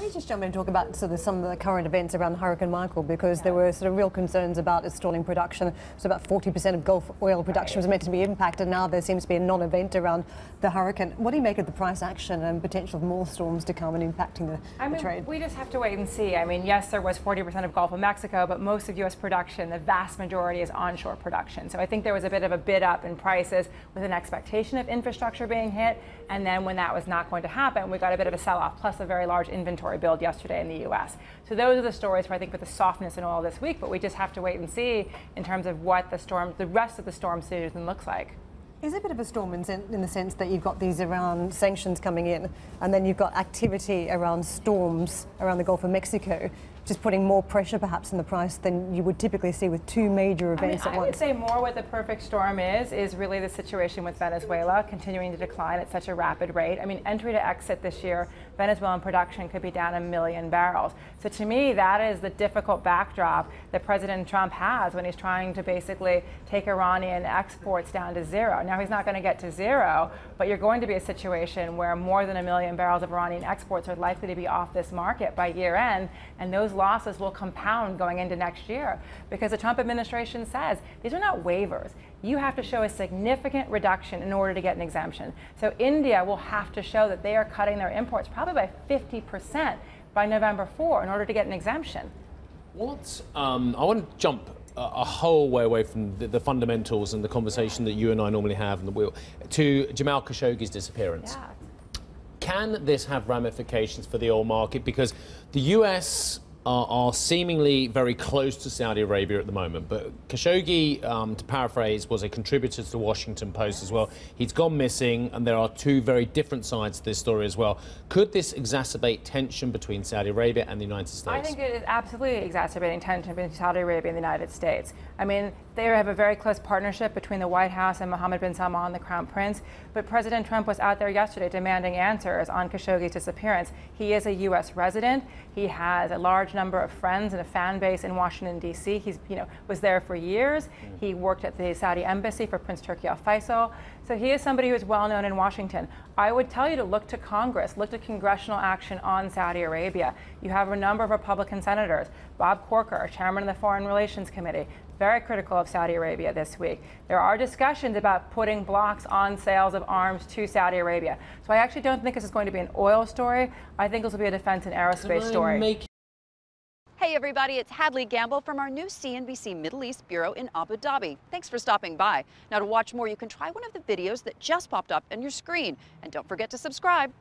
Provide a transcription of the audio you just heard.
me just jump in and talk about sort of some of the current events around Hurricane Michael, because there were sort of real concerns about it stalling production. So about 40% of Gulf oil production was meant to be impacted. Now there seems to be a non-event around the hurricane. What do you make of the price action and potential of more storms to come and impacting the trade? We just have to wait and see. I mean, yes, there was 40% of Gulf of Mexico, but most of U.S. production, the vast majority, is onshore production. So I think there was a bit of a bid up in prices with an expectation of infrastructure being hit. And then when that was not going to happen, we got a bit of a sell-off, plus a very large inventory build yesterday in the U.S. So those are the stories for, I think, for the softness in oil this week. But we just have to wait and see in terms of what the rest of the storm season looks like. Is it a bit of a storm in the sense that you've got these around sanctions coming in, and then you've got activity around storms around the Gulf of Mexico, just putting more pressure perhaps in the price than you would typically see with two major events at once? I would say more what the perfect storm is really the situation with Venezuela continuing to decline at such a rapid rate. I mean, entry to exit this year, Venezuelan production could be down 1 million barrels. So to me, that is the difficult backdrop that President Trump has when he's trying to basically take Iranian exports down to zero. Now, he's not going to get to zero, but you're going to be a situation where more than 1 million barrels of Iranian exports are likely to be off this market by year end, and those losses will compound going into next year, because the Trump administration says these are not waivers. You have to show a significant reduction in order to get an exemption. So India will have to show that they are cutting their imports probably by 50% by November 4 in order to get an exemption. I want to jump a whole way away from the fundamentals and the conversation that you and I normally have in the wheel to Jamal Khashoggi's disappearance. Yeah. Can this have ramifications for the oil market? Because the US are seemingly very close to Saudi Arabia at the moment. But Khashoggi, to paraphrase, was a contributor to the Washington Post as well. He's gone missing, and there are two very different sides to this story as well. Could this exacerbate tension between Saudi Arabia and the United States? I think it is absolutely exacerbating tension between Saudi Arabia and the United States. I mean, they have a very close partnership between the White House and Mohammed bin Salman, the Crown Prince. But President Trump was out there yesterday demanding answers on Khashoggi's disappearance. He is a U.S. resident. He has a large number of friends and a fan base in Washington, D.C. He's, was there for years. He worked at the Saudi embassy for Prince Turki Al Faisal. So he is somebody who is well known in Washington. I would tell you to look to Congress, look to congressional action on Saudi Arabia. You have a number of Republican senators. Bob Corker, chairman of the Foreign Relations Committee, very critical of Saudi Arabia this week. There are discussions about putting blocks on sales of arms to Saudi Arabia. So I actually don't think this is going to be an oil story. I think this will be a defense and aerospace story. Hey everybody, it's Hadley Gamble from our new CNBC Middle East Bureau in Abu Dhabi. Thanks for stopping by. Now, to watch more, you can try one of the videos that just popped up on your screen. And don't forget to subscribe.